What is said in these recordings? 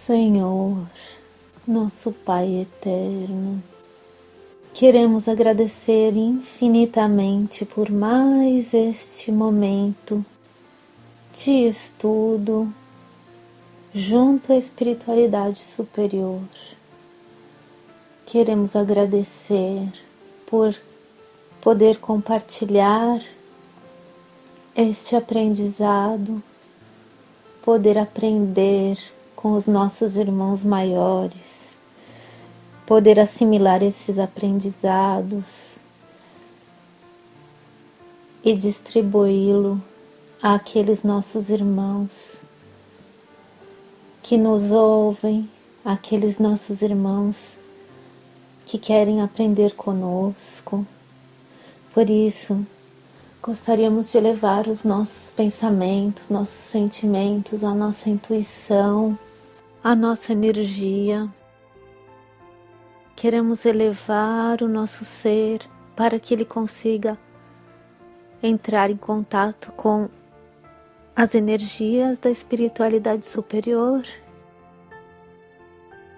Senhor, nosso Pai eterno, queremos agradecer infinitamente por mais este momento de estudo junto à espiritualidade superior. Queremos agradecer por poder compartilhar este aprendizado, poder aprender com os nossos irmãos maiores, poder assimilar esses aprendizados e distribuí-lo àqueles nossos irmãos que nos ouvem, àqueles nossos irmãos que querem aprender conosco. Por isso, gostaríamos de elevar os nossos pensamentos, nossos sentimentos, a nossa intuição, a nossa energia. Queremos elevar o nosso ser para que ele consiga entrar em contato com as energias da espiritualidade superior,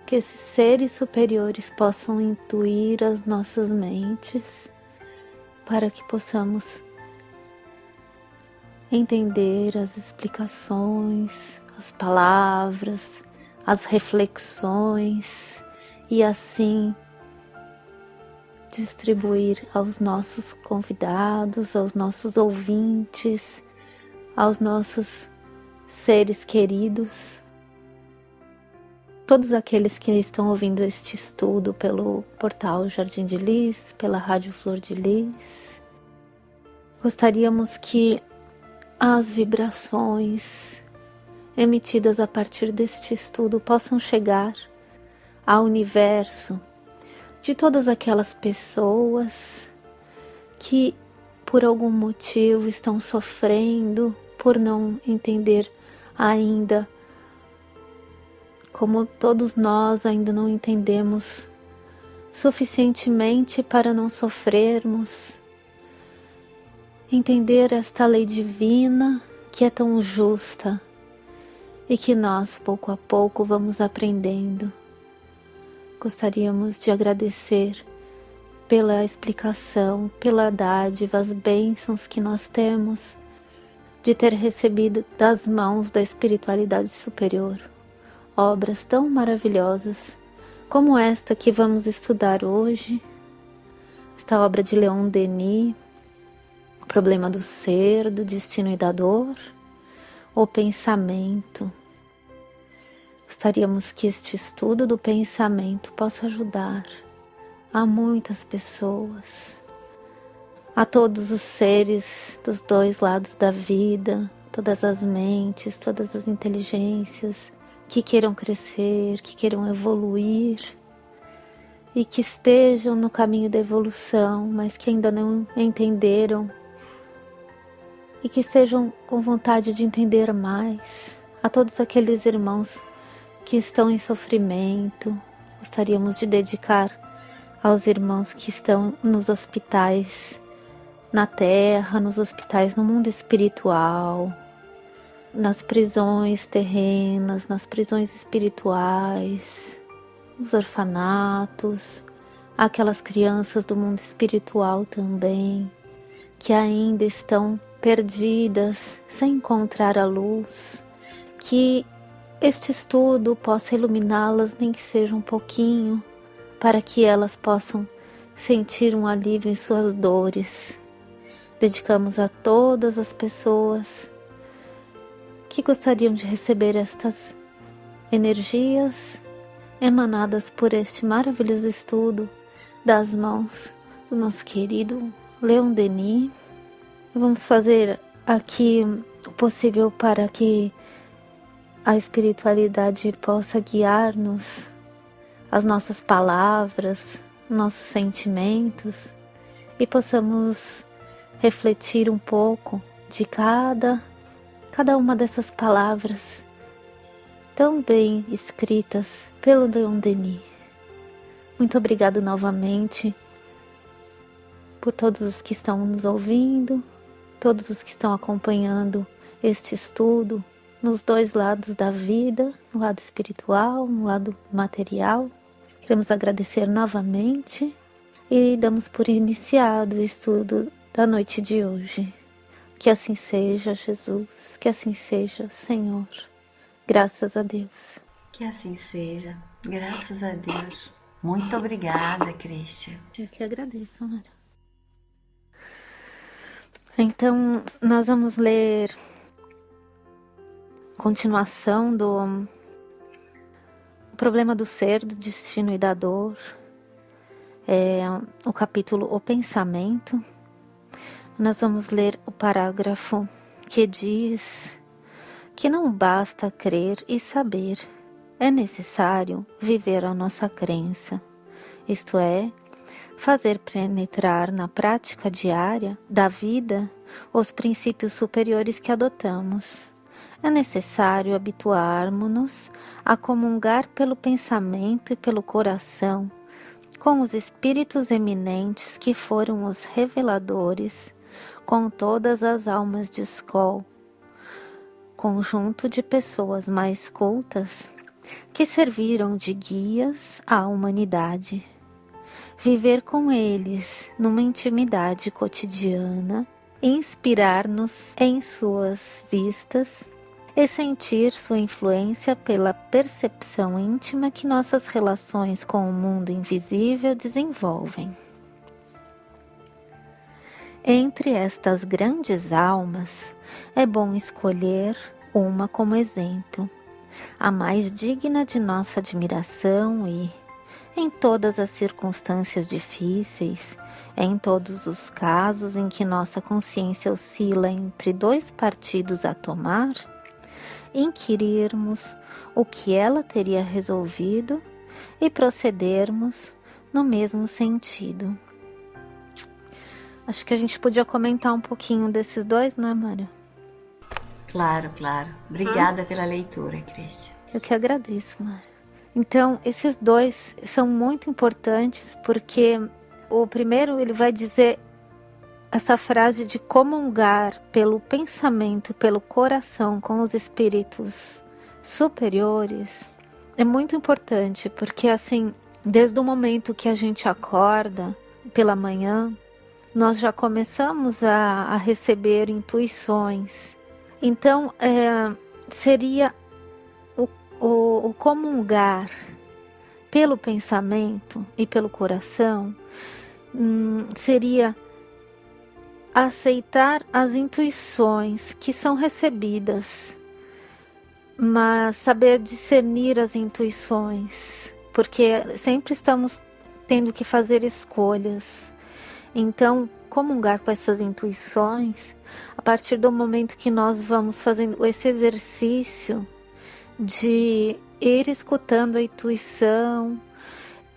que esses seres superiores possam intuir as nossas mentes, para que possamos entender as explicações, as palavras, as reflexões e assim distribuir aos nossos convidados, aos nossos ouvintes, aos nossos seres queridos, todos aqueles que estão ouvindo este estudo pelo portal Jardim de Lis, pela Rádio Flor de Lis. Gostaríamos que as vibrações emitidas a partir deste estudo possam chegar ao universo de todas aquelas pessoas que por algum motivo estão sofrendo por não entender ainda, como todos nós ainda não entendemos suficientemente para não sofrermos. Entender esta lei divina que é tão justa e que nós, pouco a pouco, vamos aprendendo. Gostaríamos de agradecer pela explicação, pela dádiva, as bênçãos que nós temos de ter recebido das mãos da espiritualidade superior obras tão maravilhosas como esta que vamos estudar hoje, esta obra de Leon Denis, O Problema do Ser, do Destino e da Dor, o Pensamento. Gostaríamos que este estudo do pensamento possa ajudar a muitas pessoas, a todos os seres dos dois lados da vida, todas as mentes, todas as inteligências que queiram crescer, que queiram evoluir e que estejam no caminho da evolução, mas que ainda não entenderam e que estejam com vontade de entender mais. A todos aqueles irmãos que estão em sofrimento, gostaríamos de dedicar aos irmãos que estão nos hospitais na terra, nos hospitais no mundo espiritual, nas prisões terrenas, nas prisões espirituais, nos orfanatos, aquelas crianças do mundo espiritual também, que ainda estão perdidas, sem encontrar a luz, que este estudo possa iluminá-las, nem que seja um pouquinho, para que elas possam sentir um alívio em suas dores. Dedicamos a todas as pessoas que gostariam de receber estas energias emanadas por este maravilhoso estudo das mãos do nosso querido Leon Denis. Vamos fazer aqui o possível para que a espiritualidade possa guiar-nos, as nossas palavras, nossos sentimentos, e possamos refletir um pouco de cada uma dessas palavras tão bem escritas pelo Leon Denis. Muito obrigado novamente por todos os que estão nos ouvindo, todos os que estão acompanhando este estudo nos dois lados da vida, no lado espiritual, no lado material. Queremos agradecer novamente e damos por iniciado o estudo da noite de hoje. Que assim seja, Jesus, que assim seja, Senhor. Graças a Deus. Que assim seja, graças a Deus. Muito obrigada, Cristian. Eu que agradeço, Mara. Então, nós vamos ler continuação do problema do ser, do destino e da dor. O capítulo O Pensamento. Nós vamos ler o parágrafo que diz que não basta crer e saber, é necessário viver a nossa crença, isto é, fazer penetrar na prática diária da vida os princípios superiores que adotamos. É necessário habituarmos-nos a comungar pelo pensamento e pelo coração com os espíritos eminentes que foram os reveladores, com todas as almas de escola, conjunto de pessoas mais cultas que serviram de guias à humanidade. Viver com eles numa intimidade cotidiana, inspirar-nos em suas vistas e sentir sua influência pela percepção íntima que nossas relações com o mundo invisível desenvolvem. Entre estas grandes almas, é bom escolher uma como exemplo, a mais digna de nossa admiração e, em todas as circunstâncias difíceis, em todos os casos em que nossa consciência oscila entre dois partidos a tomar, inquirirmos o que ela teria resolvido e procedermos no mesmo sentido. Acho que a gente podia comentar um pouquinho desses dois, né, Mário? Claro. Obrigada pela leitura, Cristian. Eu que agradeço, Mário. Então, esses dois são muito importantes porque o primeiro, ele vai dizer essa frase de comungar pelo pensamento, pelo coração com os espíritos superiores. É muito importante porque, assim, desde o momento que a gente acorda pela manhã, nós já começamos a receber intuições. Então, seria o comungar pelo pensamento e pelo coração, seria aceitar as intuições que são recebidas, mas saber discernir as intuições, porque sempre estamos tendo que fazer escolhas. Então, comungar com essas intuições, a partir do momento que nós vamos fazendo esse exercício de ir escutando a intuição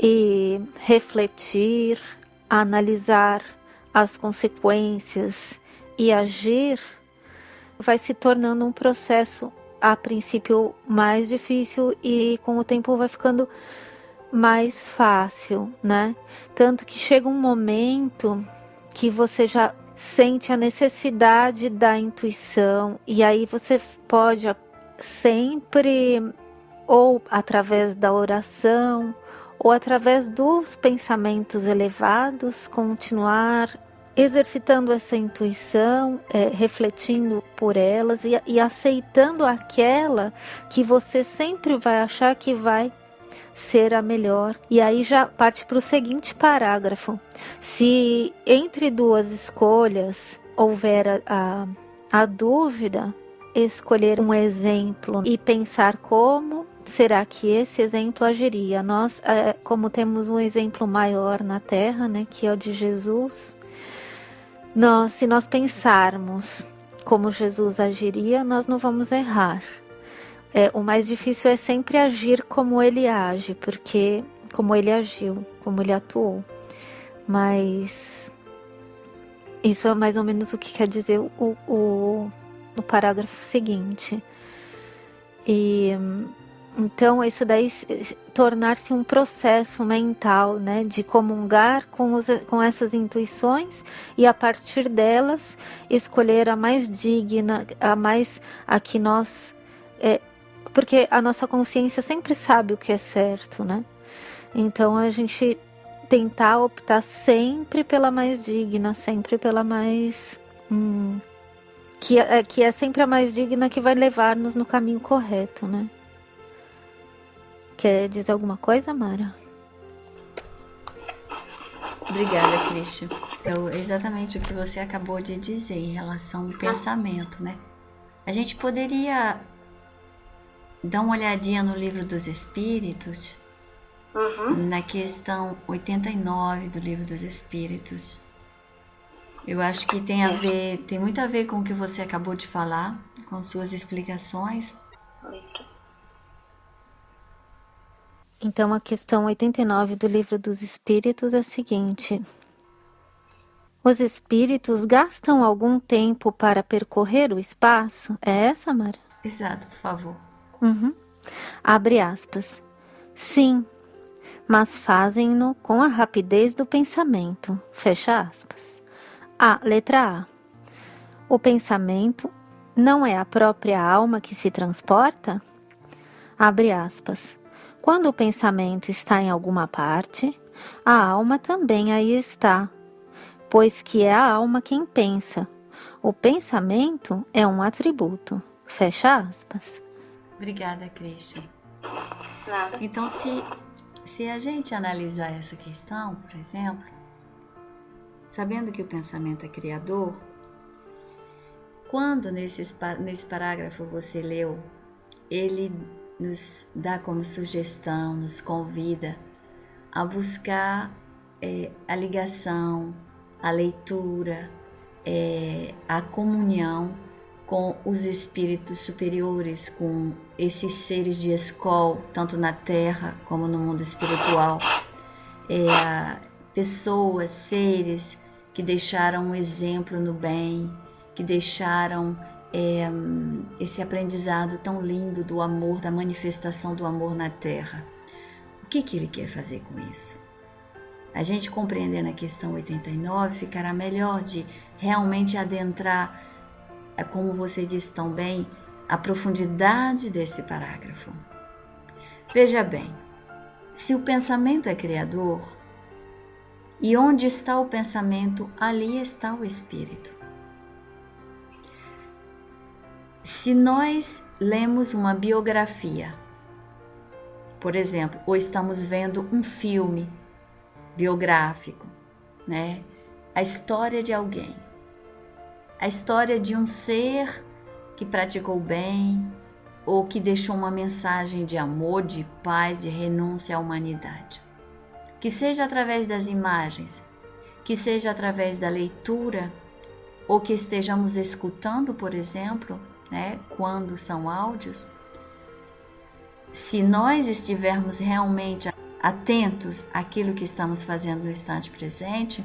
e refletir, analisar as consequências e agir, vai se tornando um processo, a princípio, mais difícil e com o tempo vai ficando mais fácil, né? Tanto que chega um momento que você já sente a necessidade da intuição e aí você pode sempre, ou através da oração, ou através dos pensamentos elevados, continuar exercitando essa intuição, refletindo por elas e aceitando aquela que você sempre vai achar que vai ser a melhor. E aí já parte para o seguinte parágrafo: se entre duas escolhas houver a dúvida, escolher um exemplo e pensar como será que esse exemplo agiria. Nós, como temos um exemplo maior na Terra, né, que é o de Jesus, se nós pensarmos como Jesus agiria, nós não vamos errar. O mais difícil é sempre agir como ele age, porque como ele agiu, como ele atuou. Mas isso é mais ou menos o que quer dizer o parágrafo seguinte. E então isso daí tornar-se um processo mental, né, de comungar com essas intuições e a partir delas escolher a mais digna, a que nós porque a nossa consciência sempre sabe o que é certo, né? Então a gente tentar optar sempre pela mais digna, sempre pela mais... que é sempre a mais digna, que vai levar-nos no caminho correto, né? Quer dizer alguma coisa, Mara? Obrigada, Christian. É exatamente o que você acabou de dizer em relação ao pensamento, né? A gente poderia dar uma olhadinha no Livro dos Espíritos, na questão 89 do Livro dos Espíritos. Eu acho que tem muito a ver com o que você acabou de falar, com suas explicações. Então, a questão 89 do Livro dos Espíritos é a seguinte: os espíritos gastam algum tempo para percorrer o espaço? É essa, Mara? Exato, por favor. Abre aspas. Sim, mas fazem-no com a rapidez do pensamento. Fecha aspas. Letra A. O pensamento não é a própria alma que se transporta? Abre aspas. Quando o pensamento está em alguma parte, a alma também aí está, pois que é a alma quem pensa. O pensamento é um atributo. Fecha aspas. Obrigada, Christian. Nada. Então, se a gente analisar essa questão, por exemplo, sabendo que o pensamento é criador, quando nesse parágrafo você leu, ele nos dá como sugestão, nos convida a buscar a ligação, a leitura, a comunhão com os espíritos superiores, com esses seres de escola, tanto na Terra como no mundo espiritual. Pessoas, seres que deixaram um exemplo no bem, que deixaram esse aprendizado tão lindo do amor, da manifestação do amor na Terra. O que ele quer fazer com isso? A gente compreendendo a questão 89, ficará melhor de realmente adentrar, como você disse tão bem, a profundidade desse parágrafo. Veja bem, se o pensamento é criador, e onde está o pensamento, ali está o espírito. Se nós lemos uma biografia, por exemplo, ou estamos vendo um filme biográfico, né? A história de alguém, a história de um ser que praticou bem ou que deixou uma mensagem de amor, de paz, de renúncia à humanidade. Que seja através das imagens, que seja através da leitura, ou que estejamos escutando, por exemplo, né, quando são áudios, se nós estivermos realmente atentos àquilo que estamos fazendo no instante presente,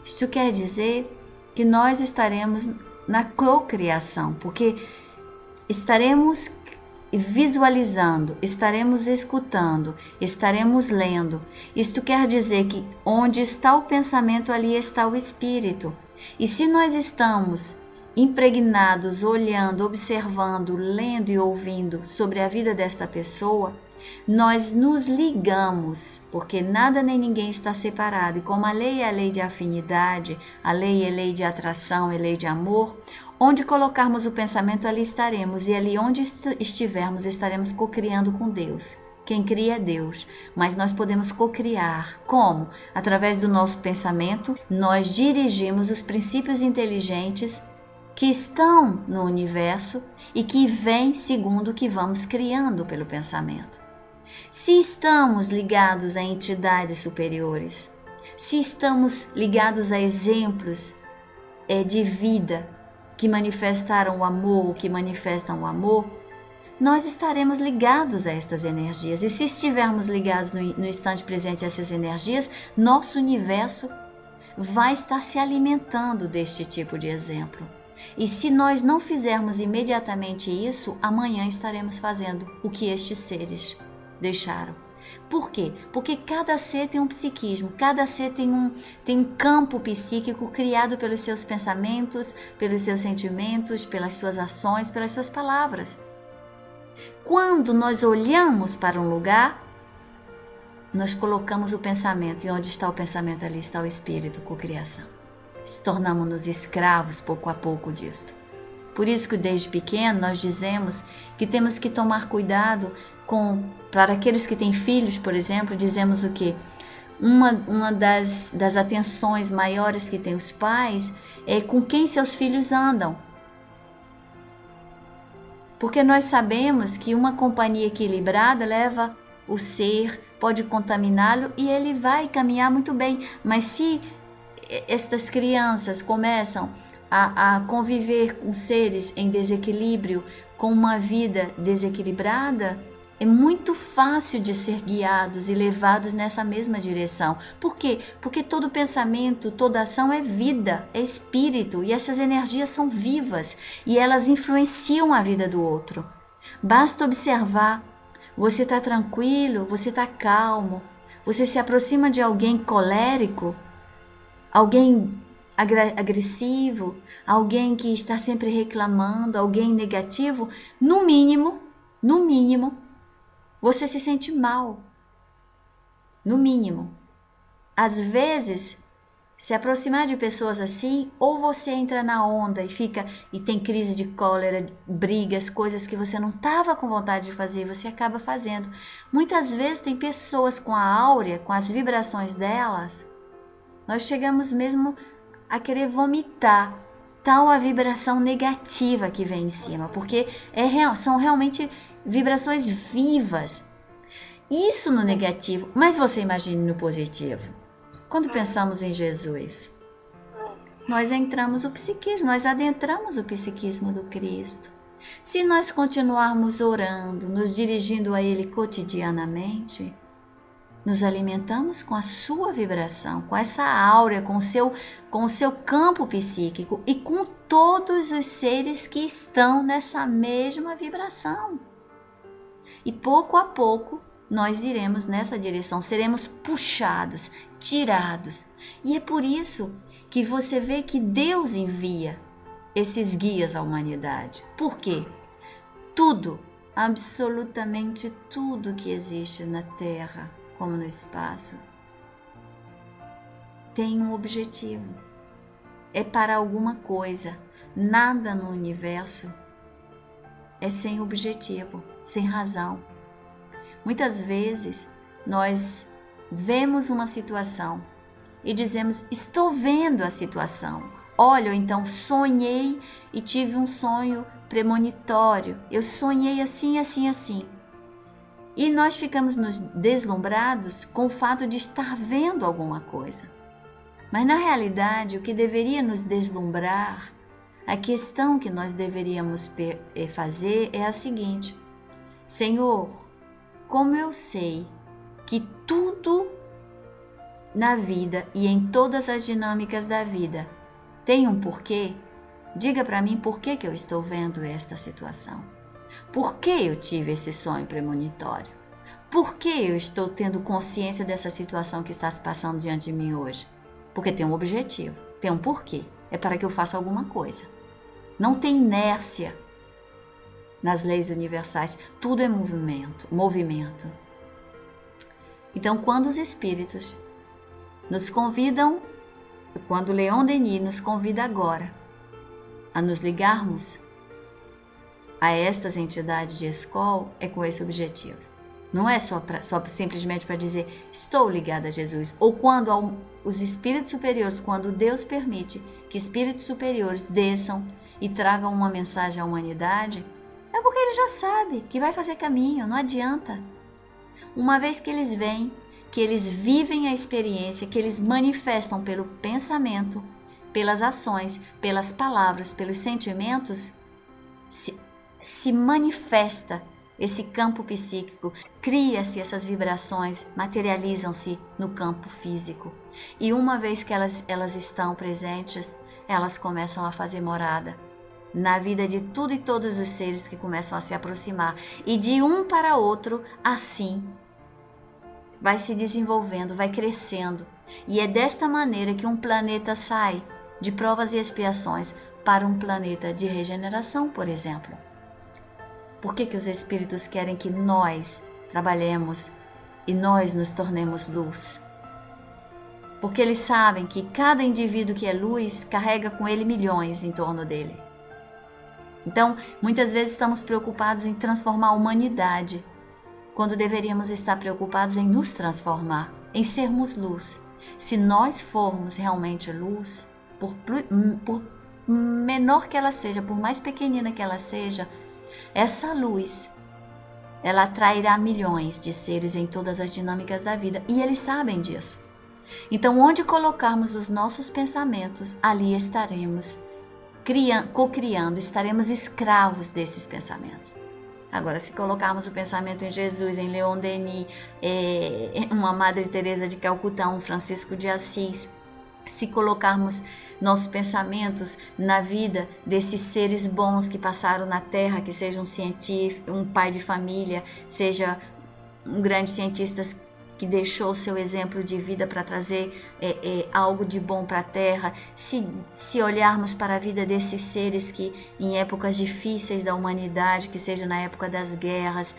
isso quer dizer que nós estaremos na cocriação, porque estaremos visualizando, estaremos escutando, estaremos lendo. Isto quer dizer que onde está o pensamento, ali está o espírito. E se nós estamos impregnados, olhando, observando, lendo e ouvindo sobre a vida desta pessoa, nós nos ligamos, porque nada nem ninguém está separado. E como a lei é a lei de afinidade, a lei é lei de atração, é lei de amor, onde colocarmos o pensamento, ali estaremos. E ali onde estivermos, estaremos cocriando com Deus. Quem cria é Deus, mas nós podemos cocriar. Como? Através do nosso pensamento, nós dirigimos os princípios inteligentes que estão no universo e que vêm segundo o que vamos criando pelo pensamento. Se estamos ligados a entidades superiores, se estamos ligados a exemplos de vida que manifestaram o amor, que manifestam o amor, nós estaremos ligados a estas energias. E se estivermos ligados no instante presente a essas energias, nosso universo vai estar se alimentando deste tipo de exemplo. E se nós não fizermos imediatamente isso, amanhã estaremos fazendo o que estes seres deixaram. Por quê? Porque cada ser tem um psiquismo, cada ser tem um campo psíquico criado pelos seus pensamentos, pelos seus sentimentos, pelas suas ações, pelas suas palavras. quando nós olhamos para um lugar, nós colocamos o pensamento, e onde está o pensamento, ali está o espírito, cocriação. Tornamos-nos escravos pouco a pouco disto. Por isso que desde pequeno nós dizemos que temos que tomar cuidado para aqueles que têm filhos, por exemplo, dizemos o quê? Uma das atenções maiores que tem os pais é com quem seus filhos andam. Porque nós sabemos que uma companhia equilibrada leva o ser, pode contaminá-lo e ele vai caminhar muito bem. Mas se estas crianças começam a conviver com seres em desequilíbrio, com uma vida desequilibrada, é muito fácil de ser guiados e levados nessa mesma direção. Por quê? Porque todo pensamento, toda ação é vida, é espírito, e essas energias são vivas e elas influenciam a vida do outro. Basta observar, você está tranquilo, você está calmo, você se aproxima de alguém colérico, alguém agressivo, alguém que está sempre reclamando, alguém negativo, no mínimo, você se sente mal. No mínimo. Às vezes, se aproximar de pessoas assim, ou você entra na onda e tem crise de cólera, brigas, coisas que você não estava com vontade de fazer, você acaba fazendo. Muitas vezes tem pessoas com a áurea, com as vibrações delas, nós chegamos mesmo a querer vomitar, tal a vibração negativa que vem em cima, porque são realmente vibrações vivas. Isso no negativo, mas você imagine no positivo. Quando pensamos em Jesus, nós adentramos o psiquismo do Cristo. Se nós continuarmos orando, nos dirigindo a Ele cotidianamente, nos alimentamos com a sua vibração, com essa áurea, com o seu campo psíquico e com todos os seres que estão nessa mesma vibração. E pouco a pouco nós iremos nessa direção, seremos puxados, tirados. E é por isso que você vê que Deus envia esses guias à humanidade. Por quê? Tudo, absolutamente tudo que existe na Terra, como no espaço, tem um objetivo. É para alguma coisa. Nada no universo é sem objetivo, sem razão. Muitas vezes nós vemos uma situação e dizemos, estou vendo a situação. Olha, então sonhei e tive um sonho premonitório. Eu sonhei assim, assim, assim. E nós ficamos nos deslumbrados com o fato de estar vendo alguma coisa. Mas na realidade, o que deveria nos deslumbrar, a questão que nós deveríamos fazer é a seguinte: Senhor, como eu sei que tudo na vida e em todas as dinâmicas da vida tem um porquê, diga para mim por que eu estou vendo esta situação. Por que eu tive esse sonho premonitório? Por que eu estou tendo consciência dessa situação que está se passando diante de mim hoje? Porque tem um objetivo, tem um porquê. É para que eu faça alguma coisa. Não tem inércia nas leis universais. Tudo é movimento. Então, quando os espíritos nos convidam, quando Leon Denis nos convida agora a nos ligarmos a estas entidades de escola, é com esse objetivo. Não é só simplesmente para dizer estou ligada a Jesus. Ou quando os espíritos superiores, quando Deus permite que espíritos superiores desçam e tragam uma mensagem à humanidade, é porque ele já sabe que vai fazer caminho, não adianta. Uma vez que eles vêm, que eles vivem a experiência, que eles manifestam pelo pensamento, pelas ações, pelas palavras, pelos sentimentos, se manifesta esse campo psíquico, cria-se essas vibrações, materializam-se no campo físico. E uma vez que elas estão presentes, elas começam a fazer morada na vida de tudo e todos os seres que começam a se aproximar. E de um para outro, assim, vai se desenvolvendo, vai crescendo. E é desta maneira que um planeta sai de provas e expiações para um planeta de regeneração, por exemplo. Por que que os espíritos querem que nós trabalhemos e nós nos tornemos luz? Porque eles sabem que cada indivíduo que é luz carrega com ele milhões em torno dele. Então, muitas vezes estamos preocupados em transformar a humanidade, quando deveríamos estar preocupados em nos transformar, em sermos luz. Se nós formos realmente luz, por menor que ela seja, por mais pequenina que ela seja, essa luz, ela atrairá milhões de seres em todas as dinâmicas da vida, e eles sabem disso. Então, onde colocarmos os nossos pensamentos, ali estaremos co-criando, estaremos escravos desses pensamentos. Agora, se colocarmos o pensamento em Jesus, em Leon Denis, uma Madre Teresa de Calcutá, um Francisco de Assis, se colocarmos nossos pensamentos na vida desses seres bons que passaram na Terra, que seja um cientista, um pai de família, seja um grande cientista que deixou seu exemplo de vida para trazer algo de bom para a Terra, se olharmos para a vida desses seres que em épocas difíceis da humanidade, que seja na época das guerras,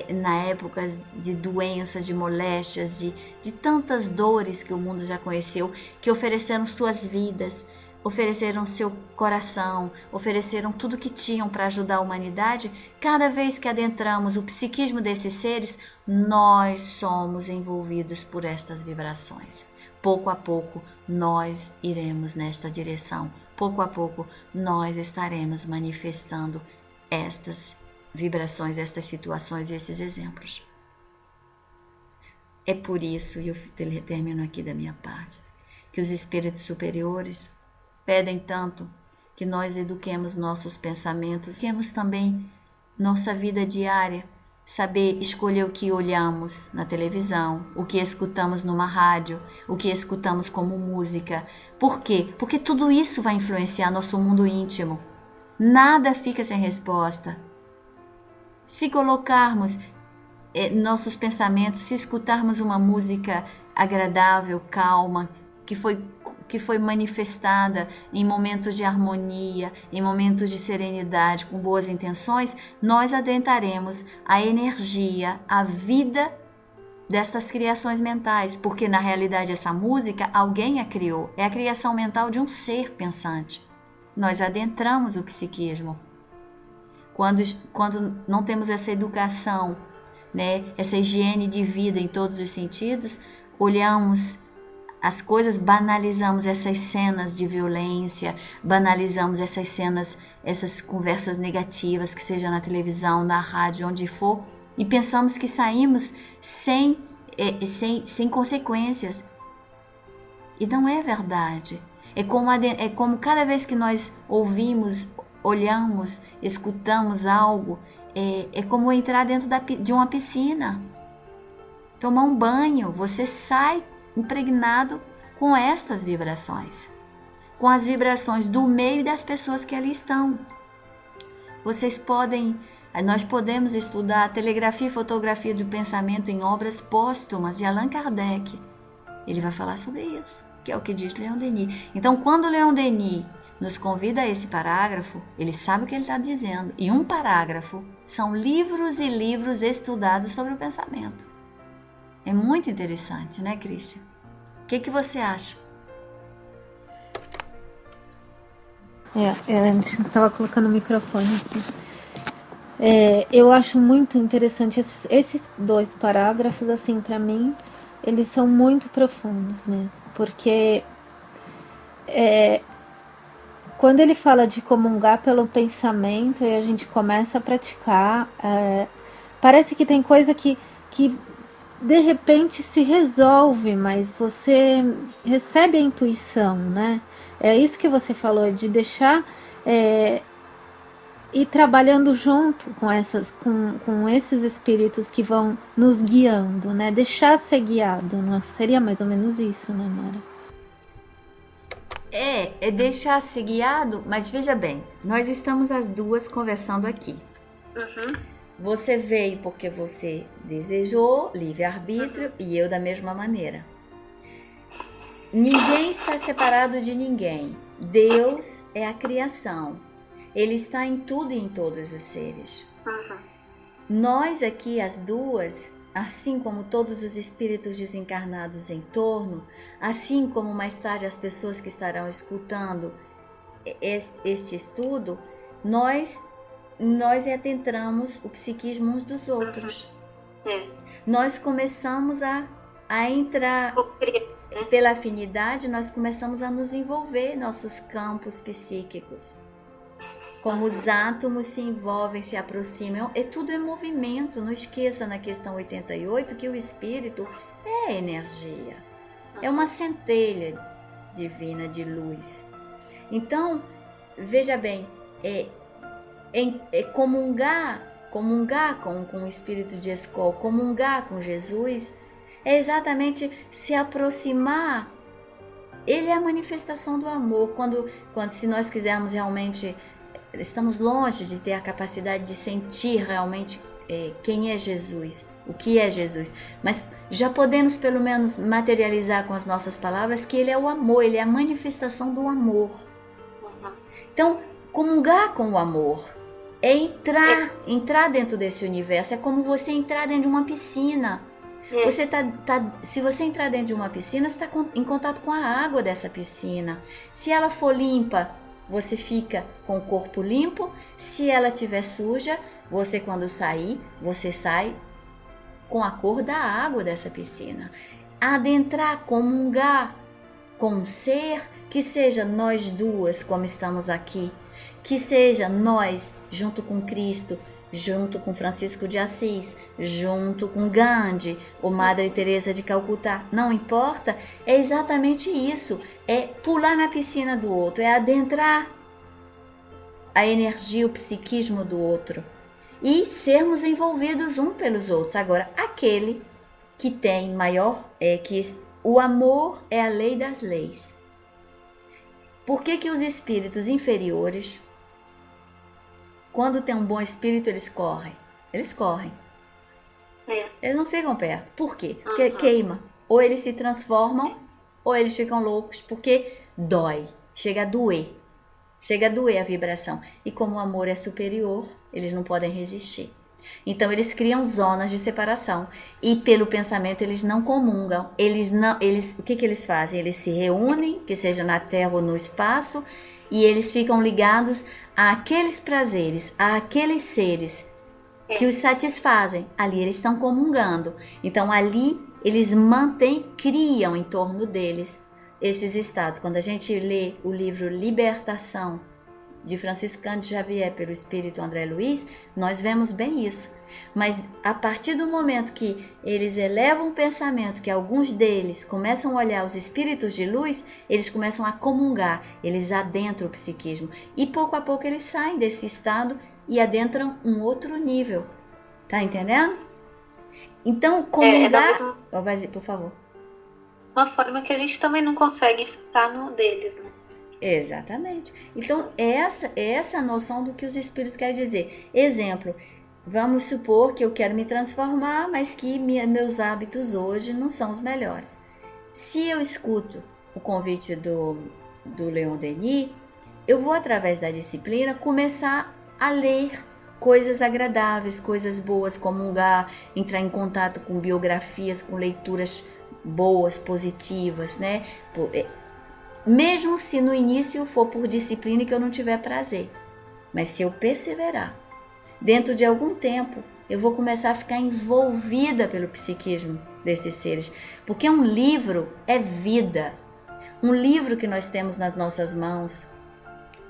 na época de doenças, de moléstias, de tantas dores que o mundo já conheceu, que ofereceram suas vidas, ofereceram seu coração, ofereceram tudo que tinham para ajudar a humanidade. Cada vez que adentramos o psiquismo desses seres, nós somos envolvidos por estas vibrações. Pouco a pouco, nós iremos nesta direção. Pouco a pouco, nós estaremos manifestando estas vibrações, estas situações e esses exemplos. É por isso, e eu termino aqui da minha parte, que os espíritos superiores pedem tanto que nós eduquemos nossos pensamentos, eduquemos também nossa vida diária, saber escolher o que olhamos na televisão, o que escutamos numa rádio, o que escutamos como música. Por quê? Porque tudo isso vai influenciar nosso mundo íntimo. Nada fica sem resposta. Se colocarmos nossos pensamentos, se escutarmos uma música agradável, calma, que foi manifestada em momentos de harmonia, em momentos de serenidade, com boas intenções, nós adentraremos a energia, a vida dessas criações mentais, porque na realidade essa música alguém a criou, é a criação mental de um ser pensante. Nós adentramos o psiquismo. Quando não temos essa educação, né, essa higiene de vida em todos os sentidos, olhamos as coisas, banalizamos essas cenas de violência, banalizamos essas cenas, essas conversas negativas, que seja na televisão, na rádio, onde for, e pensamos que saímos sem consequências. E não é verdade. É como cada vez que nós ouvimos, olhamos, escutamos algo, é como entrar dentro de uma piscina, tomar um banho, você sai impregnado com estas vibrações, com as vibrações do meio e das pessoas que ali estão. Nós podemos estudar a telegrafia e fotografia do pensamento em obras póstumas de Allan Kardec. Ele vai falar sobre isso, que é o que diz Leon Denis. Então, quando Leon Denis nos convida a esse parágrafo, ele sabe o que ele está dizendo. E um parágrafo são livros e livros estudados sobre o pensamento. É muito interessante, né, Christian? O que você acha? A gente estava colocando o microfone aqui. Eu acho muito interessante esses dois parágrafos, assim, para mim, eles são muito profundos mesmo, porque quando ele fala de comungar pelo pensamento e a gente começa a praticar, parece que tem coisa que de repente se resolve, mas você recebe a intuição, né? É isso que você falou, de deixar ir trabalhando junto com esses espíritos que vão nos guiando, né? Deixar ser guiado, não seria mais ou menos isso, né, Mara? É deixar ser guiado, mas veja bem, nós estamos as duas conversando aqui. Uhum. Você veio porque você desejou, livre-arbítrio, e eu da mesma maneira. Ninguém está separado de ninguém. Deus é a criação. Ele está em tudo e em todos os seres. Uhum. Nós aqui, as duas, assim como todos os espíritos desencarnados em torno, assim como mais tarde as pessoas que estarão escutando este estudo, nós adentramos o psiquismo uns dos outros. Nós começamos a entrar, pela afinidade, nós começamos a nos envolver nossos campos psíquicos. Como os átomos se envolvem, se aproximam, tudo é movimento. Não esqueça na questão 88 que o espírito é energia, é uma centelha divina de luz. Então, veja bem, comungar com o espírito de Escol, comungar com Jesus, é exatamente se aproximar. Ele é a manifestação do amor. Quando se nós quisermos realmente, estamos longe de ter a capacidade de sentir realmente quem é Jesus, o que é Jesus, mas já podemos pelo menos materializar com as nossas palavras que ele é o amor, ele é a manifestação do amor. Então, comungar com o amor é entrar dentro desse universo. É como você entrar dentro de uma piscina. Se você entrar dentro de uma piscina, você está em contato com a água dessa piscina. Se ela for limpa, você fica com o corpo limpo. Se ela estiver suja, você quando sair, você sai com a cor da água dessa piscina. Adentrar, comungar com um ser que seja nós duas, como estamos aqui, que seja nós junto com Cristo, junto com Francisco de Assis, junto com Gandhi ou Madre Teresa de Calcutá, não importa, é exatamente isso, é pular na piscina do outro, é adentrar a energia, o psiquismo do outro e sermos envolvidos um pelos outros. Agora, aquele que tem maior, que o amor é a lei das leis. Por que os espíritos inferiores, quando tem um bom espírito, eles correm? Eles correm. Eles não ficam perto. Por quê? Porque queima. Ou eles se transformam, ou eles ficam loucos, porque dói. Chega a doer a vibração. E como o amor é superior, eles não podem resistir. Então eles criam zonas de separação. E pelo pensamento eles não comungam. O que eles fazem? Eles se reúnem, que seja na terra ou no espaço, e eles ficam ligados àqueles prazeres, àqueles seres que os satisfazem. Ali eles estão comungando. Então ali eles criam em torno deles esses estados. Quando a gente lê o livro Libertação, de Francisco Cândido Xavier, pelo Espírito André Luiz, nós vemos bem isso. Mas a partir do momento que eles elevam o pensamento, que alguns deles começam a olhar os espíritos de luz, eles começam a comungar, eles adentram o psiquismo. E pouco a pouco eles saem desse estado e adentram um outro nível. Tá entendendo? Então, comungar... por favor. Uma forma que a gente também não consegue ficar no deles, né? Exatamente. Então, essa é a noção do que os espíritos querem dizer. Exemplo, vamos supor que eu quero me transformar, mas que meus hábitos hoje não são os melhores. Se eu escuto o convite do Leon Denis, eu vou, através da disciplina, começar a ler coisas agradáveis, coisas boas, comungar, entrar em contato com biografias, com leituras boas, positivas, né? Mesmo se no início for por disciplina e que eu não tiver prazer. Mas se eu perseverar, dentro de algum tempo, eu vou começar a ficar envolvida pelo psiquismo desses seres. Porque um livro é vida. Um livro que nós temos nas nossas mãos,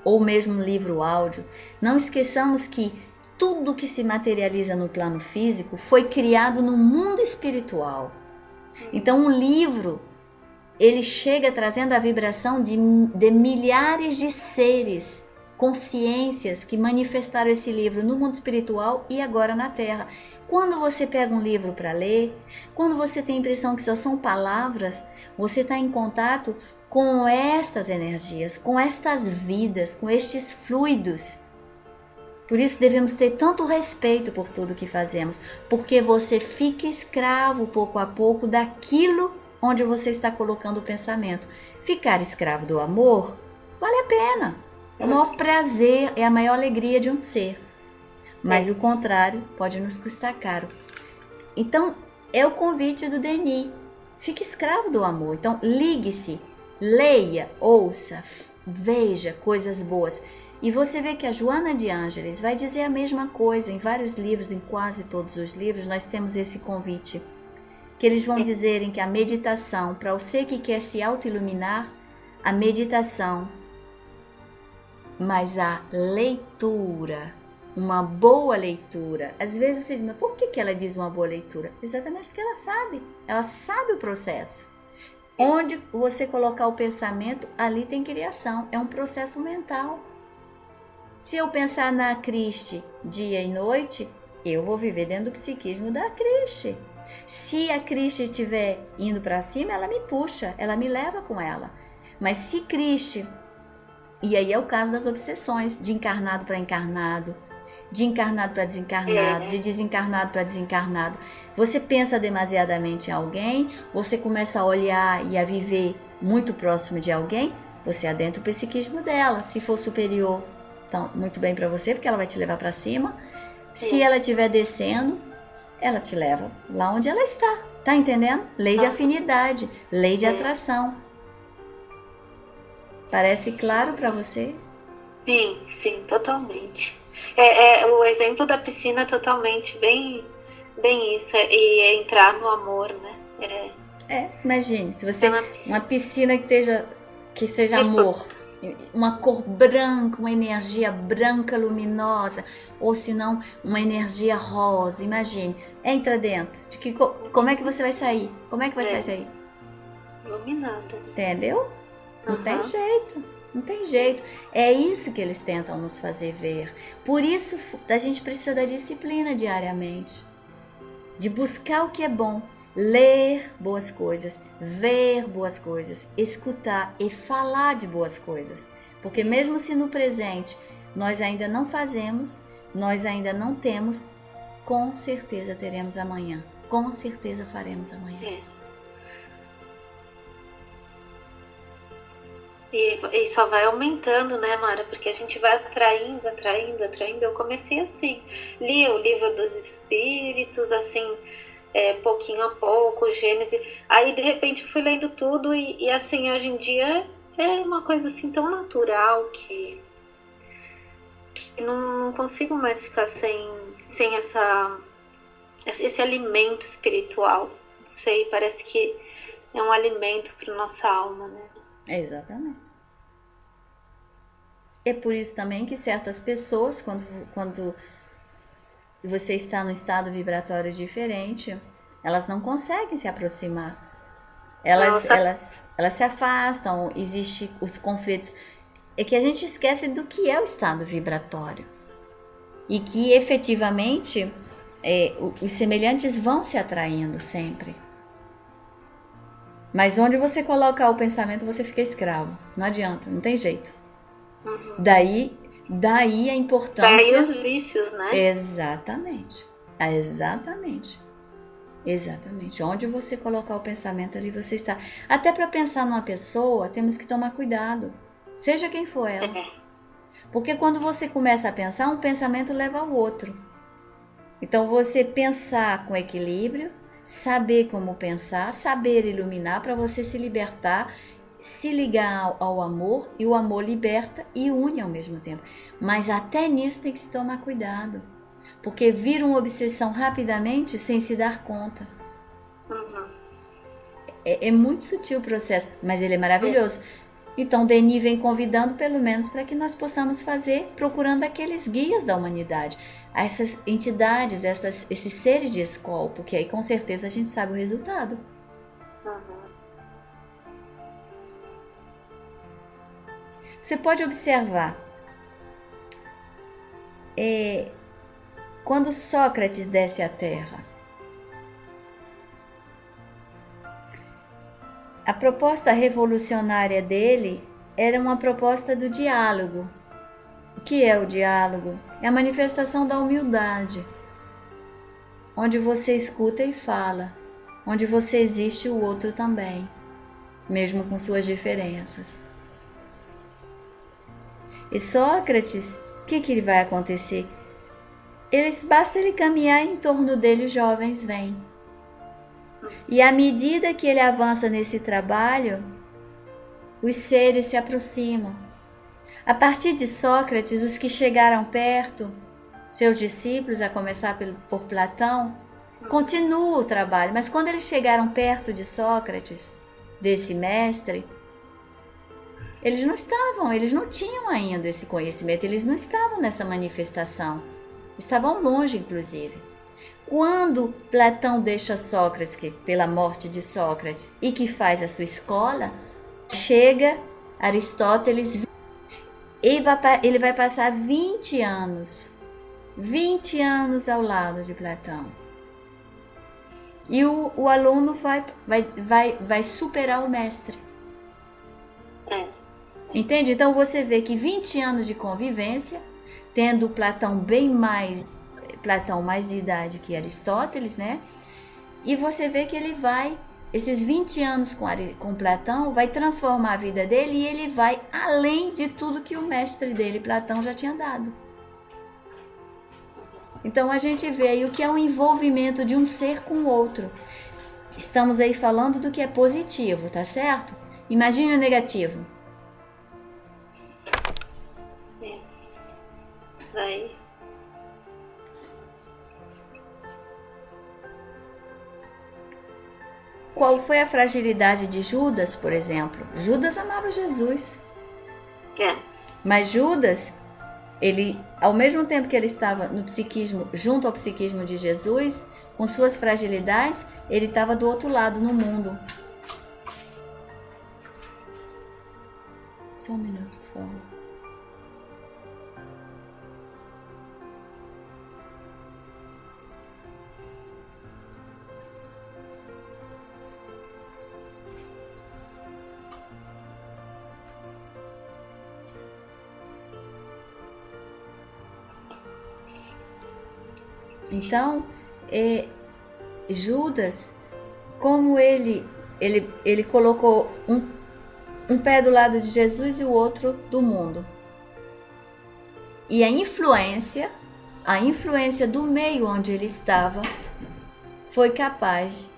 ou mesmo um livro áudio, não esqueçamos que tudo que se materializa no plano físico foi criado no mundo espiritual. Então um livro, ele chega trazendo a vibração de milhares de seres, consciências que manifestaram esse livro no mundo espiritual e agora na Terra. Quando você pega um livro para ler, quando você tem a impressão que só são palavras, você está em contato com estas energias, com estas vidas, com estes fluidos. Por isso devemos ter tanto respeito por tudo que fazemos, porque você fica escravo pouco a pouco daquilo onde você está colocando o pensamento. Ficar escravo do amor vale a pena. É o maior prazer, é a maior alegria de um ser. mas o contrário pode nos custar caro. Então, é o convite do Denis. Fique escravo do amor. Então, ligue-se, leia, ouça, veja coisas boas. E você vê que a Joana de Ângeles vai dizer a mesma coisa em vários livros, em quase todos os livros, nós temos esse convite. Que eles vão dizerem que a meditação, para você que quer se auto-iluminar, a meditação, mas a leitura, uma boa leitura. Às vezes vocês dizem, mas por que ela diz uma boa leitura? Exatamente porque ela sabe o processo. Onde você colocar o pensamento, ali tem criação, é um processo mental. Se eu pensar na Cristi dia e noite, eu vou viver dentro do psiquismo da Cristi. Se a Cristi estiver indo para cima, ela me puxa, ela me leva com ela. Mas se Cristi, e aí é o caso das obsessões, de encarnado para encarnado, de encarnado para desencarnado, de desencarnado para desencarnado. Você pensa demasiadamente em alguém, você começa a olhar e a viver muito próximo de alguém, você adentra o psiquismo dela. Se for superior, então muito bem para você, porque ela vai te levar para cima. Se ela estiver descendo, ela te leva lá onde ela está. Tá entendendo? Lei de afinidade, lei de atração. Parece claro para você? Sim, totalmente. O exemplo da piscina é totalmente bem isso, e é entrar no amor, né? Imagine, se você uma piscina que seja amor, uma cor branca, uma energia branca luminosa, ou se não, uma energia rosa. Imagine, entra dentro. Como é que você vai sair? Como é que você vai sair? Iluminada. Entendeu? Não tem jeito. Não tem jeito. É isso que eles tentam nos fazer ver. Por isso, a gente precisa da disciplina diariamente. De buscar o que é bom. Ler boas coisas. Ver boas coisas. Escutar e falar de boas coisas. Porque mesmo se no presente nós ainda não fazemos, nós ainda não temos, com certeza teremos amanhã. Com certeza faremos amanhã. E só vai aumentando, né, Mara? Porque a gente vai atraindo. Eu comecei assim, li o Livro dos Espíritos, assim, pouquinho a pouco, Gênesis. Aí, de repente, fui lendo tudo e assim, hoje em dia é uma coisa assim tão natural que não consigo mais ficar sem esse alimento espiritual. Não sei, parece que é um alimento para nossa alma, né? Exatamente. É por isso também que certas pessoas, quando você está num estado vibratório diferente, elas não conseguem se aproximar. Elas se afastam, existem os conflitos. É que a gente esquece do que é o estado vibratório. E que efetivamente os semelhantes vão se atraindo sempre. Mas onde você colocar o pensamento, você fica escravo. Não adianta, não tem jeito. Uhum. Daí a importância... Daí os vícios, né? Exatamente. Onde você colocar o pensamento, ali você está. Até para pensar numa pessoa, temos que tomar cuidado. Seja quem for ela. Porque quando você começa a pensar, um pensamento leva ao outro. Então você pensar com equilíbrio, saber como pensar, saber iluminar para você se libertar, se ligar ao amor, e o amor liberta e une ao mesmo tempo. Mas até nisso tem que se tomar cuidado, porque vira uma obsessão rapidamente sem se dar conta. Uhum. É muito sutil o processo, mas ele é maravilhoso. Então Denis vem convidando pelo menos para que nós possamos fazer, procurando aqueles guias da humanidade, essas entidades, esses seres de escola, porque aí com certeza a gente sabe o resultado. Uhum. Você pode observar, quando Sócrates desce à Terra, a proposta revolucionária dele era uma proposta do diálogo. O que é o diálogo? É a manifestação da humildade, onde você escuta e fala, onde você existe o outro também, mesmo com suas diferenças. E Sócrates, o que vai acontecer? basta ele caminhar em torno dele, os jovens vêm. E à medida que ele avança nesse trabalho, os seres se aproximam. A partir de Sócrates, os que chegaram perto, seus discípulos, a começar por Platão, continuam o trabalho. Mas quando eles chegaram perto de Sócrates, desse mestre, eles não tinham ainda esse conhecimento, eles não estavam nessa manifestação. Estavam longe, inclusive. Quando Platão deixa Sócrates, pela morte de Sócrates, e que faz a sua escola, chega Aristóteles e ele vai passar 20 anos ao lado de Platão. E o aluno vai superar o mestre. Entende? Então você vê que 20 anos de convivência, tendo Platão mais de idade que Aristóteles, né? E você vê que esses 20 anos com Platão, vai transformar a vida dele e ele vai além de tudo que o mestre dele, Platão, já tinha dado. Então a gente vê aí o que é o envolvimento de um ser com o outro. Estamos aí falando do que é positivo, tá certo? Imagine o negativo. Daí. Qual foi a fragilidade de Judas, por exemplo? Judas amava Jesus. Mas Judas, ele, ao mesmo tempo que ele estava no psiquismo, junto ao psiquismo de Jesus, com suas fragilidades, ele estava do outro lado, no mundo. Só um minuto, por favor. Então, Judas, como ele colocou um pé do lado de Jesus e o outro do mundo. E a influência do meio onde ele estava foi capaz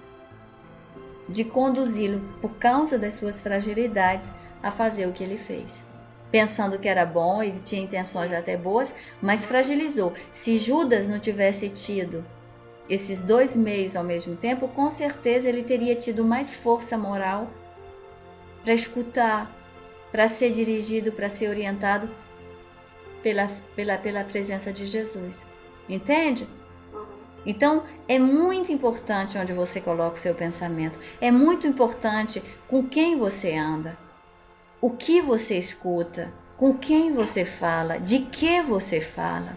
de conduzi-lo, por causa das suas fragilidades, a fazer o que ele fez. Pensando que era bom, ele tinha intenções até boas, mas fragilizou. Se Judas não tivesse tido esses dois meios ao mesmo tempo, com certeza ele teria tido mais força moral para escutar, para ser dirigido, para ser orientado pela presença de Jesus. Entende? Então, é muito importante onde você coloca o seu pensamento. É muito importante com quem você anda. O que você escuta, com quem você fala, de que você fala.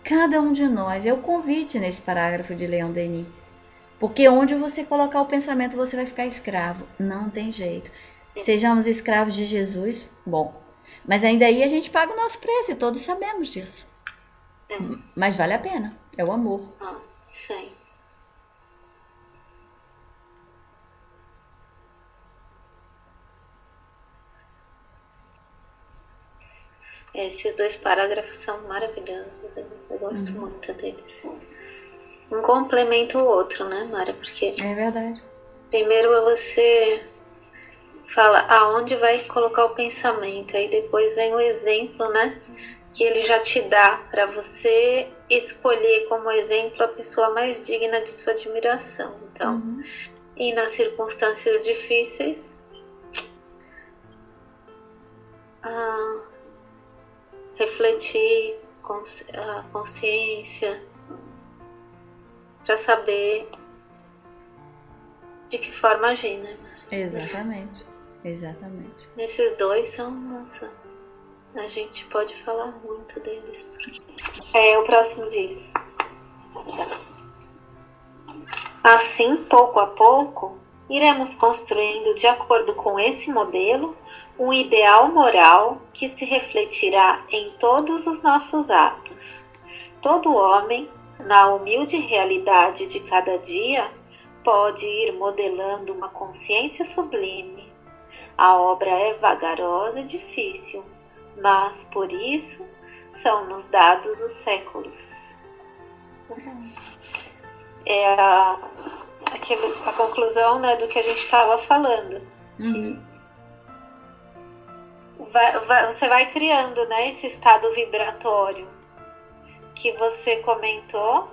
Cada um de nós, é o convite nesse parágrafo de Leon Denis. Porque onde você colocar o pensamento, você vai ficar escravo. Não tem jeito. Sejamos escravos de Jesus, bom. Mas ainda aí a gente paga o nosso preço e todos sabemos disso. Mas vale a pena, é o amor. Sim. Esses dois parágrafos são maravilhosos, eu gosto muito deles. Um complementa o outro, né, Mara? Porque é verdade. Primeiro você fala aonde vai colocar o pensamento, aí depois vem o exemplo, né, que ele já te dá para você escolher como exemplo a pessoa mais digna de sua admiração. Então, e nas circunstâncias difíceis, refletir a consciência para saber de que forma agir, né? Exatamente. Esses dois são, nossa, a gente pode falar muito deles. Porque... o próximo diz: assim, pouco a pouco, iremos construindo, de acordo com esse modelo, um ideal moral que se refletirá em todos os nossos atos. Todo homem, na humilde realidade de cada dia, pode ir modelando uma consciência sublime. A obra é vagarosa e difícil, mas, por isso, são-nos dados os séculos. É a conclusão, né, do que a gente estava falando. Você vai criando, né, esse estado vibratório que você comentou,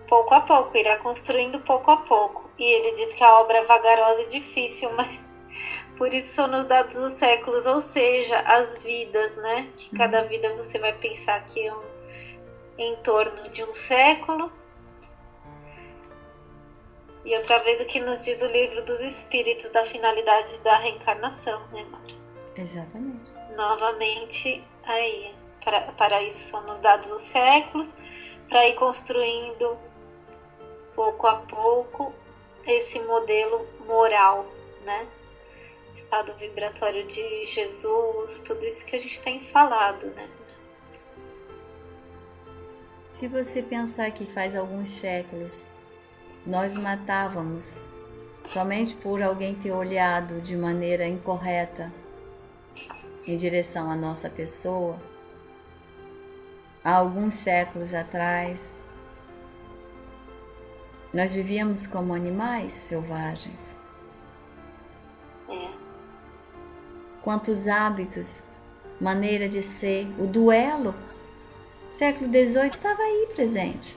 pouco a pouco, irá construindo pouco a pouco. E ele diz que a obra é vagarosa e difícil, mas por isso são nos dados os séculos, ou seja, as vidas, né? Que cada vida você vai pensar que é em torno de um século. E outra vez o que nos diz o livro dos Espíritos da finalidade da reencarnação, né, Mara? Exatamente. Novamente, aí, para isso são nos dados os séculos, para ir construindo pouco a pouco esse modelo moral, né? Estado vibratório de Jesus, tudo isso que a gente tem falado, né? Se você pensar que faz alguns séculos nós matávamos somente por alguém ter olhado de maneira incorreta em direção à nossa pessoa, há alguns séculos atrás, nós vivíamos como animais selvagens. Quantos hábitos, maneira de ser, o duelo, século XVIII estava aí presente.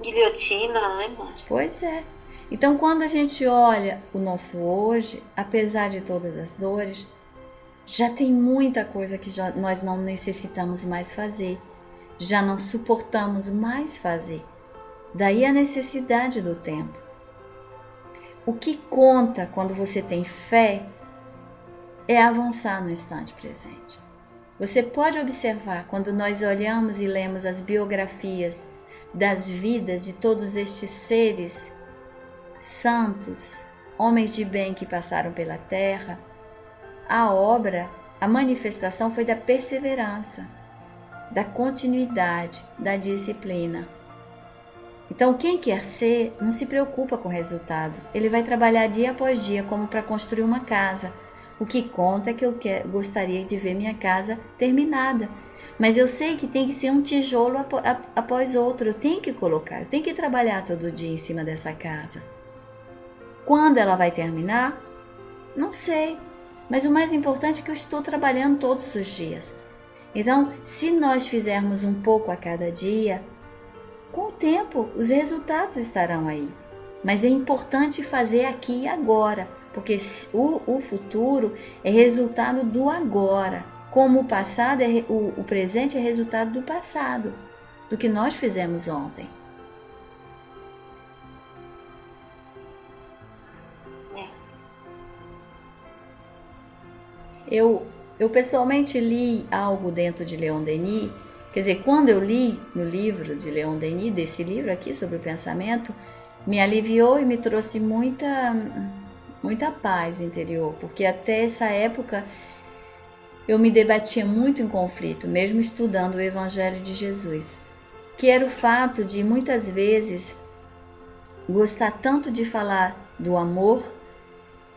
Guilhotina, né, Mara? Pois é. Então, quando a gente olha o nosso hoje, apesar de todas as dores, já tem muita coisa que nós não necessitamos mais fazer, já não suportamos mais fazer. Daí a necessidade do tempo. O que conta quando você tem fé é avançar no instante presente. Você pode observar quando nós olhamos e lemos as biografias das vidas de todos estes seres santos, homens de bem que passaram pela terra, a obra, a manifestação foi da perseverança, da continuidade, da disciplina. Então, quem quer ser, não se preocupa com o resultado. Ele vai trabalhar dia após dia como para construir uma casa. O que conta é que eu gostaria de ver minha casa terminada. Mas eu sei que tem que ser um tijolo após outro. Eu tenho que colocar, eu tenho que trabalhar todo dia em cima dessa casa. Quando ela vai terminar? Não sei. Mas o mais importante é que eu estou trabalhando todos os dias. Então, se nós fizermos um pouco a cada dia, com o tempo os resultados estarão aí. Mas é importante fazer aqui e agora, porque o futuro é resultado do agora. Como o passado o presente é resultado do passado, do que nós fizemos ontem. Eu pessoalmente li algo dentro de Leon Denis. Quer dizer, quando eu li no livro de Leon Denis, desse livro aqui sobre o pensamento, me aliviou e me trouxe muita paz interior, porque até essa época eu me debatia muito em conflito, mesmo estudando o Evangelho de Jesus, que era o fato de muitas vezes gostar tanto de falar do amor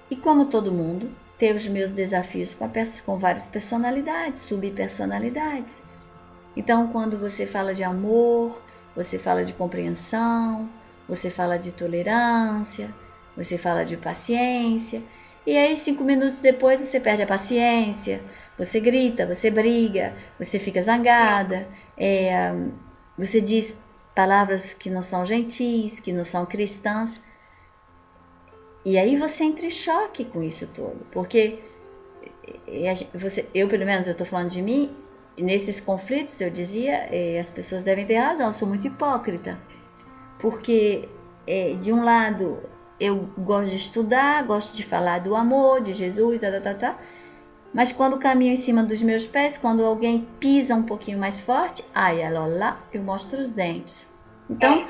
e, como todo mundo, ter os meus desafios com várias personalidades, subpersonalidades. Então, quando você fala de amor, você fala de compreensão, você fala de tolerância, você fala de paciência, e aí 5 minutos depois você perde a paciência, você grita, você briga, você fica zangada, você diz palavras que não são gentis, que não são cristãs, e aí você entra em choque com isso todo, porque eu pelo menos, eu estou falando de mim, nesses conflitos eu dizia, as pessoas devem ter razão, eu sou muito hipócrita, porque de um lado eu gosto de estudar, gosto de falar do amor, de Jesus, mas quando caminho em cima dos meus pés, quando alguém pisa um pouquinho mais forte, lá, eu mostro os dentes. Então,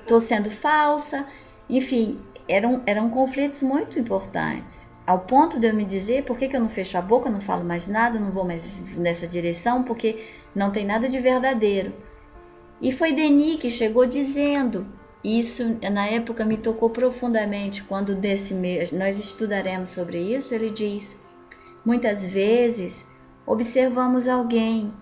estou sendo falsa, enfim, eram conflitos muito importantes, ao ponto de eu me dizer, por que eu não fecho a boca, não falo mais nada, não vou mais nessa direção, porque não tem nada de verdadeiro. E foi Denis que chegou dizendo, isso na época me tocou profundamente, quando desse mês nós estudaremos sobre isso, ele diz, muitas vezes observamos alguém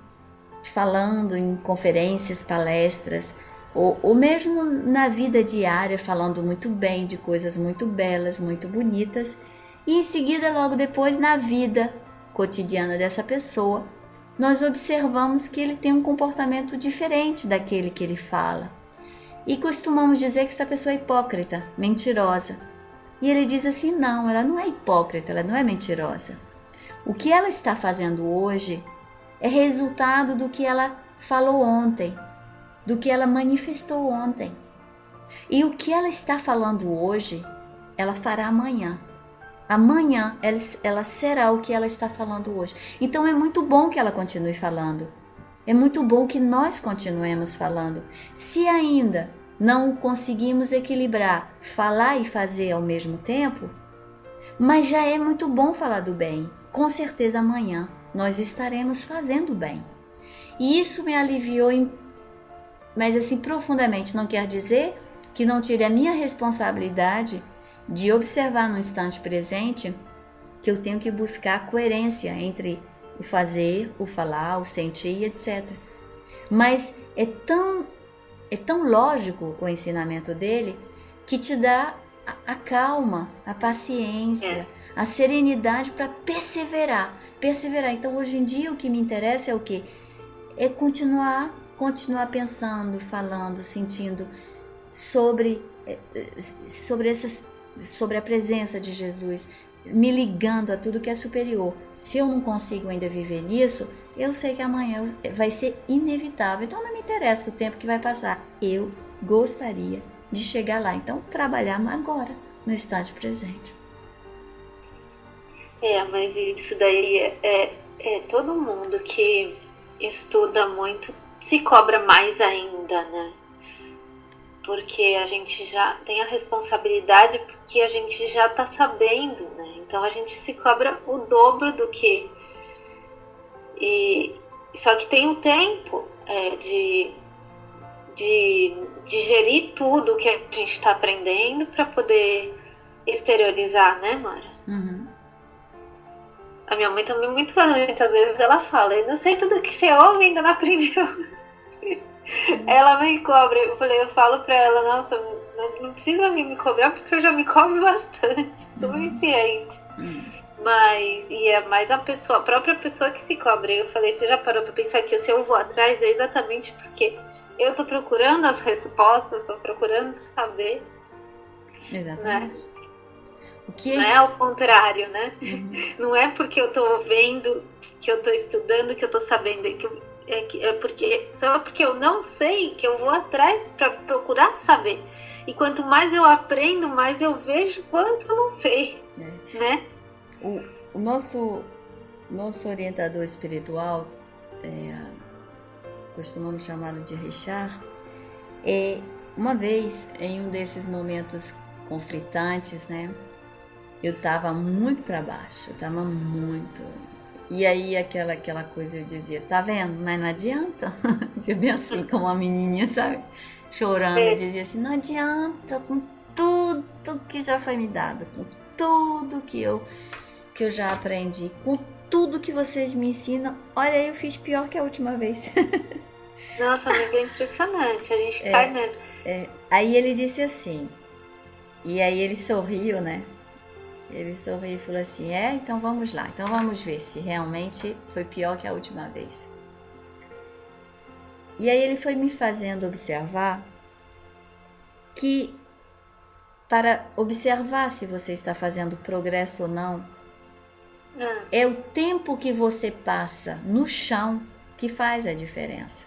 falando em conferências, palestras, ou mesmo na vida diária, falando muito bem de coisas muito belas, muito bonitas, e em seguida, logo depois, na vida cotidiana dessa pessoa, nós observamos que ele tem um comportamento diferente daquele que ele fala. E costumamos dizer que essa pessoa é hipócrita, mentirosa. E ele diz assim, não, ela não é hipócrita, ela não é mentirosa. O que ela está fazendo hoje é resultado do que ela falou ontem, do que ela manifestou ontem. E o que ela está falando hoje, ela fará amanhã. Amanhã ela será o que ela está falando hoje. Então é muito bom que ela continue falando. É muito bom que nós continuemos falando. Se ainda não conseguimos equilibrar falar e fazer ao mesmo tempo, mas já é muito bom falar do bem. Com certeza amanhã nós estaremos fazendo bem. E isso me aliviou, mas assim profundamente. Não quer dizer que não tire a minha responsabilidade de observar no instante presente que eu tenho que buscar a coerência entre o fazer, o falar, o sentir, etc. Mas é tão lógico o ensinamento dele que te dá a calma, a paciência, a serenidade para perseverar. Então, hoje em dia, o que me interessa é o quê? É continuar pensando, falando, sentindo sobre a presença de Jesus, me ligando a tudo que é superior. Se eu não consigo ainda viver nisso, eu sei que amanhã vai ser inevitável. Então não me interessa o tempo que vai passar. Eu gostaria de chegar lá. Então trabalhar agora, no instante presente. Mas isso daí é todo mundo que estuda muito se cobra mais ainda, né? Porque a gente já tem a responsabilidade, porque a gente já tá sabendo, né? Então a gente se cobra o dobro do que... Só que tem o tempo de digerir tudo que a gente está aprendendo para poder exteriorizar, né, Mara? Uhum. A minha mãe também, muitas vezes, ela fala, eu não sei tudo que você ouve, ainda não aprendeu. Ela me cobra, eu falo pra ela, nossa, não precisa me cobrar porque eu já me cobro bastante, suficiente. Mas, é mais a própria pessoa que se cobra. Eu falei, você já parou pra pensar que se eu vou atrás é exatamente porque eu tô procurando as respostas, tô procurando saber. Exatamente. Né? Não é ao contrário, né? Não é porque eu tô vendo, que eu tô estudando, que eu tô sabendo, só porque eu não sei que eu vou atrás para procurar saber. E quanto mais eu aprendo, mais eu vejo quanto eu não sei, né? O nosso orientador espiritual, costumamos chamá-lo de Richard, uma vez, em um desses momentos conflitantes, né? Eu estava muito para baixo, eu estava muito... E aí aquela coisa eu dizia, tá vendo? Mas não adianta. Dizia bem assim, como uma menininha, sabe? Chorando, eu dizia assim, não adianta, com tudo que já foi me dado, com tudo que eu já aprendi, com tudo que vocês me ensinam, olha, eu fiz pior que a última vez. Nossa, mas é impressionante, a gente cai nessa. Aí ele disse assim, e aí ele sorriu, né? Ele sorriu e falou assim, então vamos lá, então vamos ver se realmente foi pior que a última vez. E aí ele foi me fazendo observar que para observar se você está fazendo progresso ou não, é o tempo que você passa no chão que faz a diferença.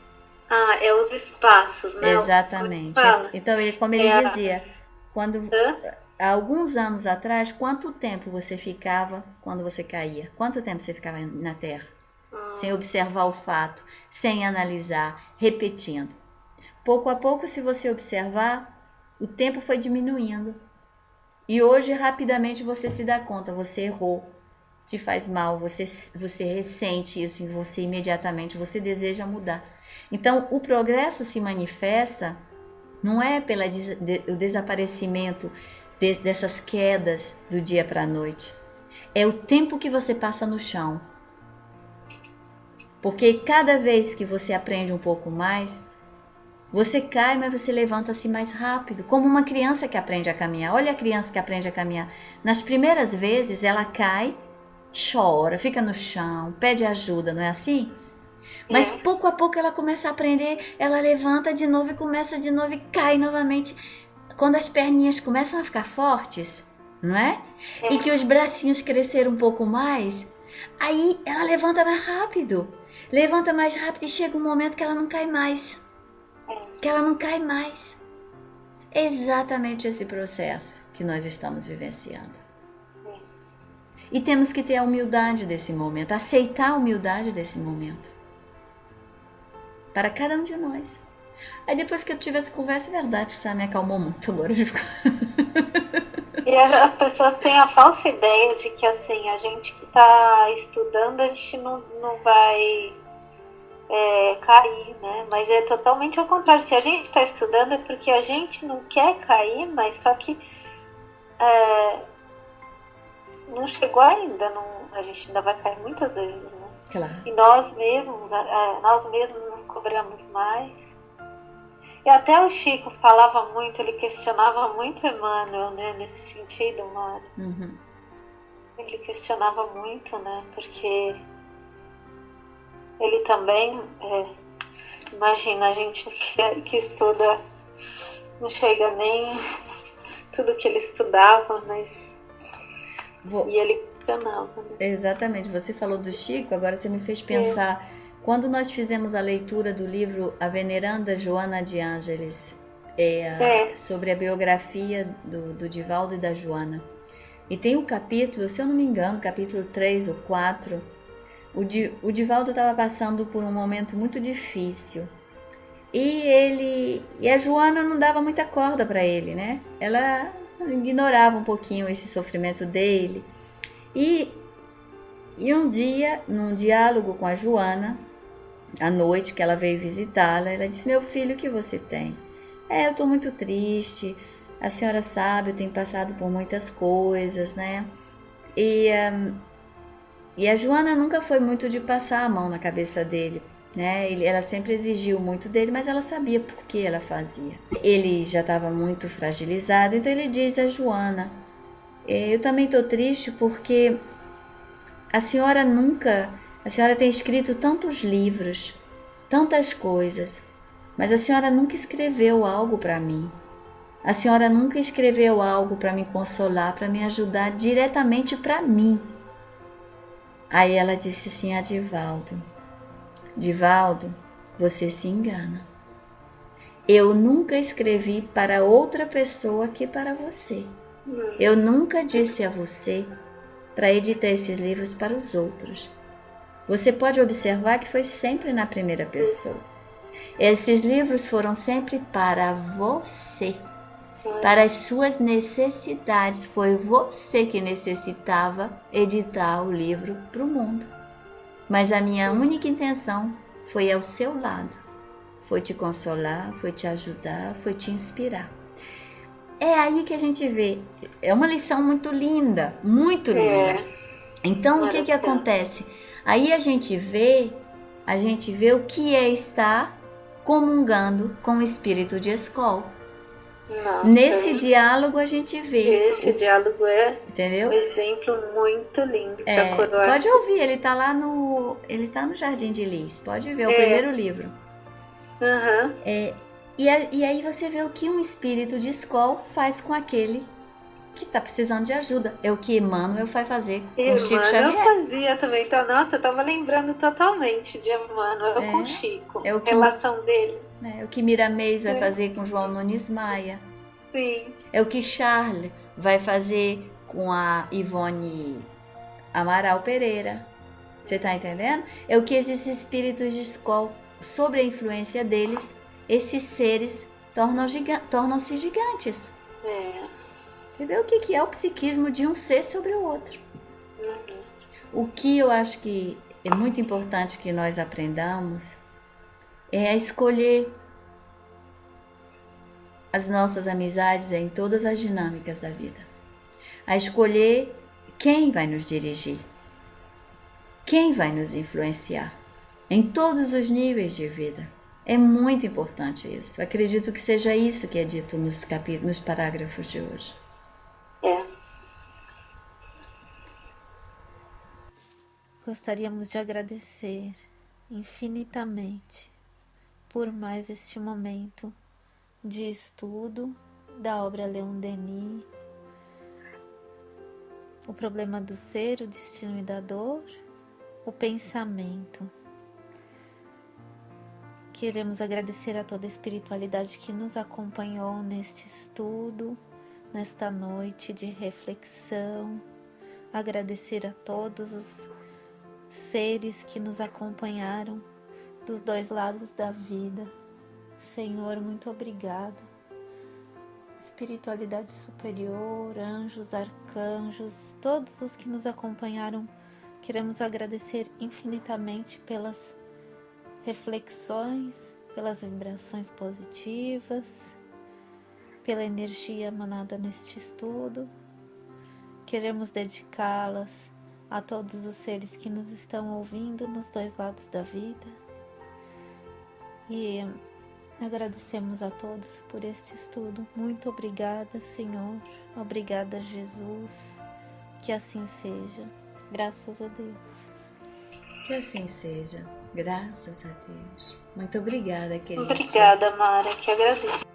É os espaços, né? Exatamente. Então, como ele dizia, há alguns anos atrás, quanto tempo você ficava quando você caía? Quanto tempo você ficava na Terra? Sem observar o fato, sem analisar, repetindo. Pouco a pouco, se você observar, o tempo foi diminuindo. E hoje, rapidamente, você se dá conta, você errou, te faz mal, você ressente isso em você imediatamente, você deseja mudar. Então, o progresso se manifesta, não é pelo desaparecimento dessas quedas do dia para a noite. É o tempo que você passa no chão. Porque cada vez que você aprende um pouco mais, você cai, mas você levanta-se mais rápido. Como uma criança que aprende a caminhar. Olha a criança que aprende a caminhar. Nas primeiras vezes, ela cai, chora, fica no chão, pede ajuda, não é assim? Mas pouco a pouco ela começa a aprender, ela levanta de novo e começa de novo e cai novamente. Quando as perninhas começam a ficar fortes, não é? E que os bracinhos cresceram um pouco mais, aí ela levanta mais rápido. Levanta mais rápido e chega um momento que ela não cai mais. Que ela não cai mais. É exatamente esse processo que nós estamos vivenciando. E temos que ter a humildade desse momento, aceitar a humildade desse momento. Para cada um de nós. Aí depois que eu tive essa conversa, é verdade, isso já me acalmou muito. Agora eu fico... E as pessoas têm a falsa ideia de que assim, a gente que está estudando, a gente não vai cair, né? Mas é totalmente ao contrário. Se a gente está estudando é porque a gente não quer cair, mas só que não chegou ainda. A gente ainda vai cair muitas vezes, né? Claro. E nós mesmos nos cobramos mais. E até o Chico falava muito, ele questionava muito Emmanuel, né? Nesse sentido, Mário. Uhum. Ele questionava muito, né? Porque ele também, imagina, a gente que estuda, não chega nem tudo que ele estudava, mas... E ele questionava, né? Exatamente, você falou do Chico, agora você me fez pensar... Quando nós fizemos a leitura do livro A Veneranda Joana de Ângeles, sobre a biografia do Divaldo e da Joana, e tem um capítulo, se eu não me engano, capítulo 3 ou 4, o Divaldo estava passando por um momento muito difícil, e a Joana não dava muita corda para ele, né? Ela ignorava um pouquinho esse sofrimento dele, e um dia, num diálogo com a Joana, à noite que ela veio visitá-la, ela disse: meu filho, o que você tem? Eu estou muito triste, a senhora sabe, eu tenho passado por muitas coisas, né? E a Joana nunca foi muito de passar a mão na cabeça dele, né? Ela sempre exigiu muito dele, mas ela sabia por que ela fazia. Ele já estava muito fragilizado, então ele diz a Joana: eu também estou triste porque a senhora tem escrito tantos livros, tantas coisas, mas a senhora nunca escreveu algo para mim. A senhora nunca escreveu algo para me consolar, para me ajudar diretamente para mim. Aí ela disse assim a Divaldo: Divaldo, você se engana. Eu nunca escrevi para outra pessoa que para você. Eu nunca disse a você para editar esses livros para os outros. Você pode observar que foi sempre na primeira pessoa. Esses livros foram sempre para você, para as suas necessidades. Foi você que necessitava editar o livro para o mundo. Mas a minha única intenção foi ao seu lado. Foi te consolar, foi te ajudar, foi te inspirar. É aí que a gente vê. É uma lição muito linda, muito linda. Então, o que acontece? Aí a gente vê o que é estar comungando com o espírito de escola. Nesse diálogo a gente vê. Esse diálogo entendeu? Um exemplo muito lindo para coroar. Pode ouvir, ele tá lá no Jardim de Lis. Pode ver, é o primeiro livro. Uhum. E aí você vê o que um espírito de escola faz com aquele que está precisando de ajuda. É o que Emmanuel vai fazer com o Chico Xavier. Eu fazia também. Então, nossa, eu estava lembrando totalmente de Emmanuel com o Chico. É o que, relação dele. É o que Miramês vai fazer com João Nunes Maia. Sim. É o que Charles vai fazer com a Ivone Amaral Pereira. Você está entendendo? É o que esses espíritos de escola, sob a influência deles, esses seres tornam-se gigantes. Entendeu? O que é o psiquismo de um ser sobre o outro? O que eu acho que é muito importante que nós aprendamos é a escolher as nossas amizades em todas as dinâmicas da vida. A escolher quem vai nos dirigir, quem vai nos influenciar. em todos os níveis de vida. É muito importante isso. Acredito que seja isso que é dito nos parágrafos de hoje. Gostaríamos de agradecer infinitamente por mais este momento de estudo da obra Leon Denis, o problema do ser, o destino e da dor, o pensamento. Queremos agradecer a toda a espiritualidade que nos acompanhou neste estudo, nesta noite de reflexão. Agradecer a todos os seres que nos acompanharam dos dois lados da vida. Senhor, muito obrigada. Espiritualidade superior, anjos, arcanjos, todos os que nos acompanharam, queremos agradecer infinitamente pelas reflexões, pelas vibrações positivas, pela energia emanada neste estudo. Queremos dedicá-las a todos os seres que nos estão ouvindo nos dois lados da vida. E agradecemos a todos por este estudo. Muito obrigada, Senhor. Obrigada, Jesus. Que assim seja. Graças a Deus. Que assim seja. Graças a Deus. Muito obrigada, querida. Obrigada, Mara, que agradeço.